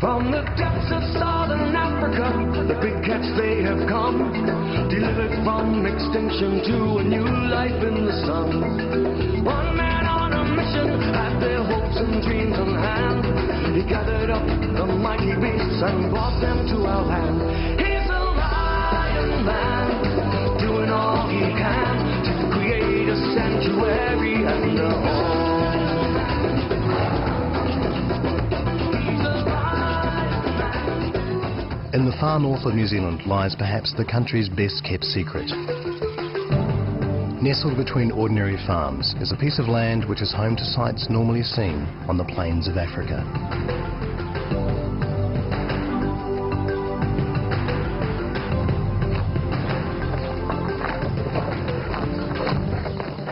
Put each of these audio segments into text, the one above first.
From the depths of southern Africa, the big cats they have come, delivered from extinction to a new life in the sun. One man on a mission had their hopes and dreams in hand. He gathered up the mighty beasts and brought them to our land. He's a lion man, doing all he can to create a sanctuary and a home. In the far north of New Zealand lies perhaps the country's best kept secret. Nestled between ordinary farms is a piece of land which is home to sights normally seen on the plains of Africa.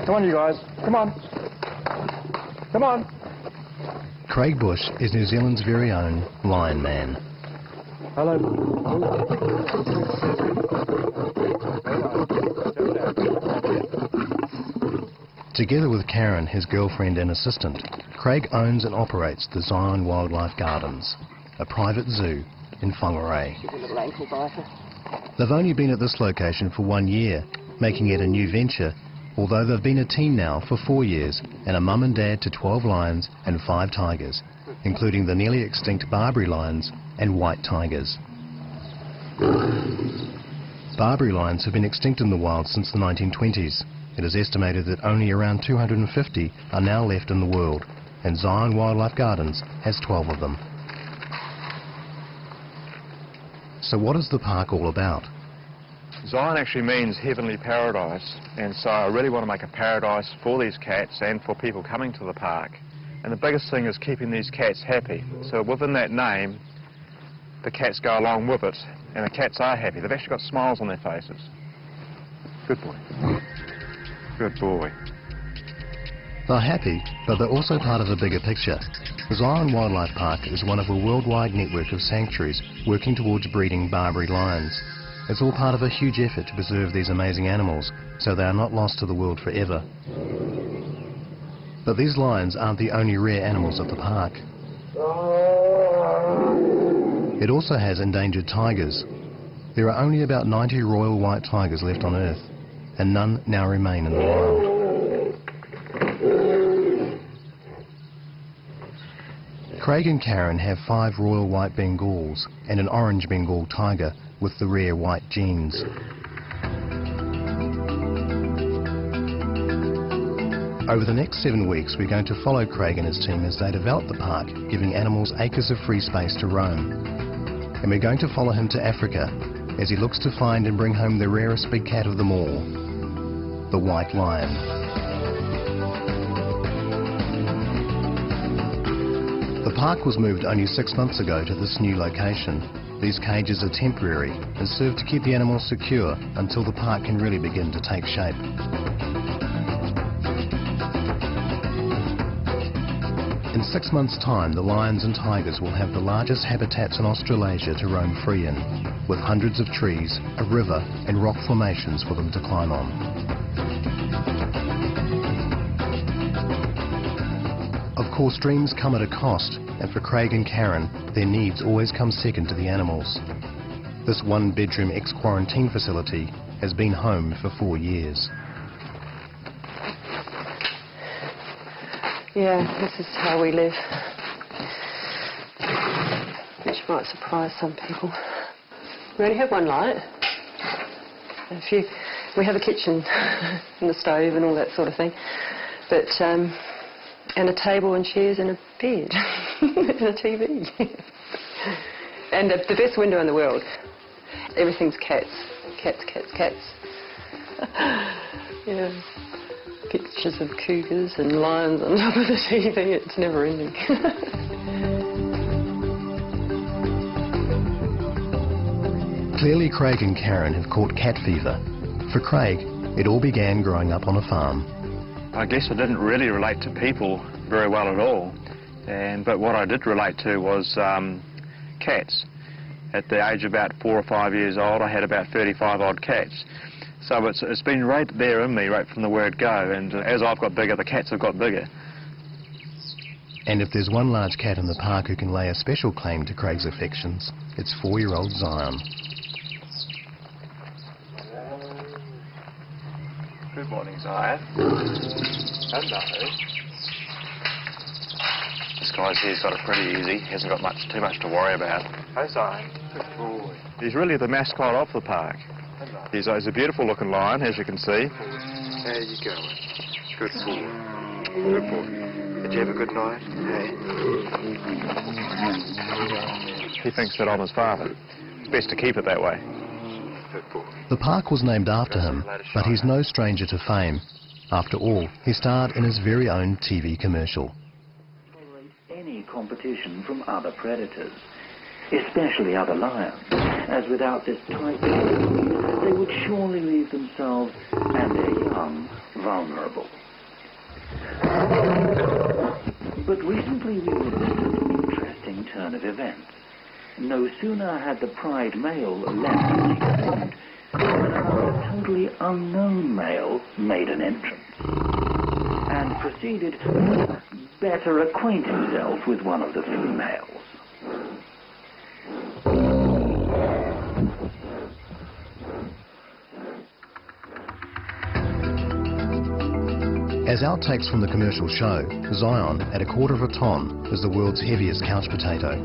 Come on, you guys. Come on. Come on. Craig Bush is New Zealand's very own Lion Man. Hello. Together with Karen, his girlfriend and assistant, Craig owns and operates the Seaseon Wildlife Gardens, a private zoo in Whangarei. They've only been at this location for 1 year, making it a new venture, although they've been a team now for 4 years and a mum and dad to 12 lions and 5 tigers, including the nearly extinct Barbary lions and white tigers. Barbary lions have been extinct in the wild since the 1920s. It is estimated that only around 250 are now left in the world, and Seaseon Wildlife Gardens has 12 of them. So what is the park all about? Zion actually means heavenly paradise, and so I really want to make a paradise for these cats and for people coming to the park. And the biggest thing is keeping these cats happy. So within that name, the cats go along with it, and the cats are happy. They've actually got smiles on their faces. Good boy. Good boy. They're happy, but they're also part of a bigger picture. The Seaseon Wildlife Park is one of a worldwide network of sanctuaries working towards breeding Barbary lions. It's all part of a huge effort to preserve these amazing animals, so they are not lost to the world forever. But these lions aren't the only rare animals at the park. It also has endangered tigers. There are only about 90 royal white tigers left on Earth, and none now remain in the wild. Craig and Karen have 5 royal white Bengals and an orange Bengal tiger with the rare white genes. Over the next 7 weeks, we're going to follow Craig and his team as they develop the park, giving animals acres of free space to roam. And we're going to follow him to Africa as he looks to find and bring home the rarest big cat of them all, the white lion. The park was moved only 6 months ago to this new location. These cages are temporary and serve to keep the animals secure until the park can really begin to take shape. In 6 months' time, the lions and tigers will have the largest habitats in Australasia to roam free in, with hundreds of trees, a river and rock formations for them to climb on. Of course, dreams come at a cost, and for Craig and Karen, their needs always come second to the animals. This 1-bedroom ex-quarantine facility has been home for 4 years. Yeah, this is how we live, which might surprise some people. We only have one light. We have a kitchen and a stove and all that sort of thing, but and a table and chairs and a bed and a TV and the best window in the world. Everything's cats, cats, cats, cats. Yeah. Pictures of cougars and lions on top of the TV, it's never ending. Clearly Craig and Karen have caught cat fever. For Craig, it all began growing up on a farm. I guess I didn't really relate to people very well at all, but what I did relate to was cats. At the age of about 4 or 5 years old, I had about 35 odd cats. So it's been right there in me, right from the word go, and as I've got bigger, the cats have got bigger. And if there's one large cat in the park who can lay a special claim to Craig's affections, it's 4-year-old Zion. Good morning, Zion. Hello. This guy's here's got it pretty easy. He hasn't got too much to worry about. Hey, Zion. Good boy. He's really the mascot of the park. Hello. He's a beautiful looking lion, as you can see. There you go. Good boy. Good boy. Did you have a good night? Hey. He thinks that I'm his father. It's best to keep it that way. Good boy. The park was named after him, but he's no stranger to fame. After all, he starred in his very own TV commercial. Any competition from other predators, especially other lions, as without this tight bond, they would surely leave themselves and their young vulnerable. But recently we witnessed an interesting turn of events. No sooner had the pride male left his pond than a totally unknown male made an entrance and proceeded to better acquaint himself with one of the females. As outtakes from the commercial show, Zion, at 1/4 ton, is the world's heaviest couch potato.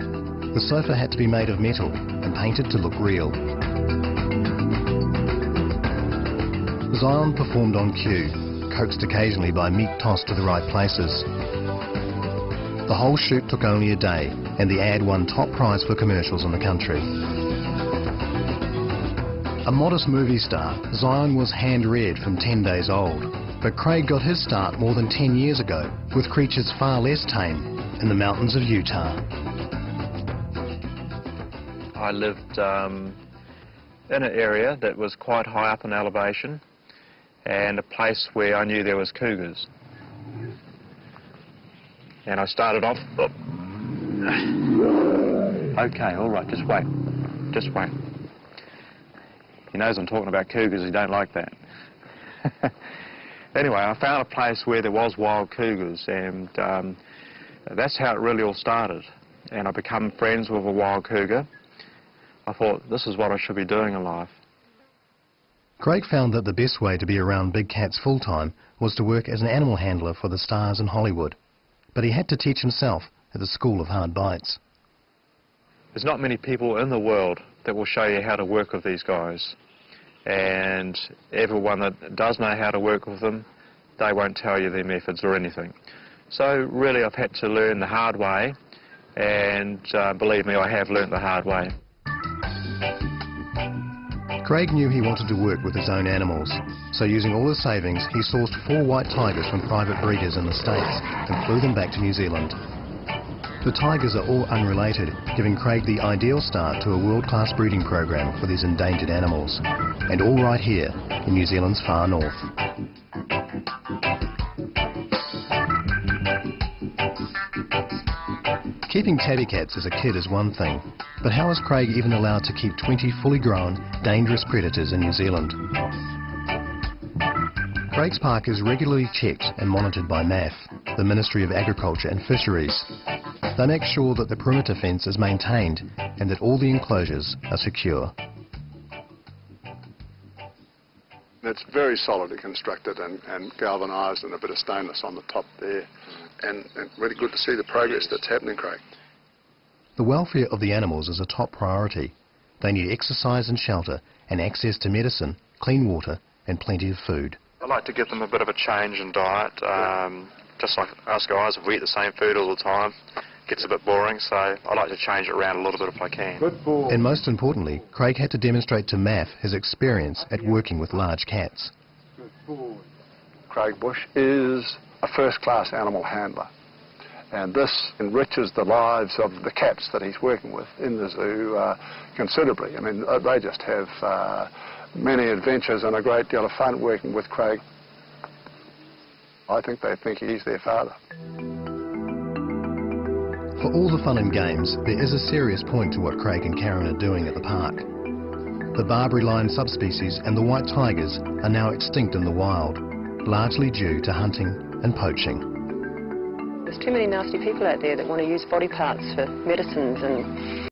The sofa had to be made of metal and painted to look real. Zion performed on cue, coaxed occasionally by meat tossed to the right places. The whole shoot took only a day, and the ad won top prize for commercials in the country. A modest movie star, Zion was hand-reared from 10 days old. But Craig got his start more than 10 years ago, with creatures far less tame, in the mountains of Utah. I lived in an area that was quite high up in elevation, and a place where I knew there was cougars. And I started off... Oh. Okay, all right, just wait. Just wait. He knows I'm talking about cougars, he don't like that. Anyway, I found a place where there was wild cougars, and that's how it really all started. And I became friends with a wild cougar. I thought, this is what I should be doing in life. Craig found that the best way to be around big cats full-time was to work as an animal handler for the stars in Hollywood. But he had to teach himself at the School of Hard Bites. There's not many people in the world that will show you how to work with these guys. And everyone that does know how to work with them, they won't tell you their methods or anything. So really I've had to learn the hard way, and believe me, I have learnt the hard way. Craig knew he wanted to work with his own animals, so using all his savings, he sourced 4 white tigers from private breeders in the States and flew them back to New Zealand. The tigers are all unrelated, giving Craig the ideal start to a world-class breeding program for these endangered animals, and all right here in New Zealand's far north. Keeping tabby cats as a kid is one thing, but how is Craig even allowed to keep 20 fully grown, dangerous predators in New Zealand? Craig's park is regularly checked and monitored by MAF, the Ministry of Agriculture and Fisheries. They make sure that the perimeter fence is maintained and that all the enclosures are secure. It's very solidly constructed and galvanised, and a bit of stainless on the top there. And really good to see the progress that's happening, Craig. The welfare of the animals is a top priority. They need exercise and shelter and access to medicine, clean water and plenty of food. I like to give them a bit of a change in diet. Just like us guys, if we eat the same food all the time, it gets a bit boring, so I like to change it around a little bit if I can. Good boy. And most importantly, Craig had to demonstrate to MAF his experience at working with large cats. Good boy. Craig Bush is a first-class animal handler, and this enriches the lives of the cats that he's working with in the zoo considerably. I mean, they just have many adventures and a great deal of fun working with Craig. I think they think he's their father. For all the fun and games, there is a serious point to what Craig and Karen are doing at the park. The Barbary lion subspecies and the white tigers are now extinct in the wild, largely due to hunting and poaching. There's too many nasty people out there that want to use body parts for medicines and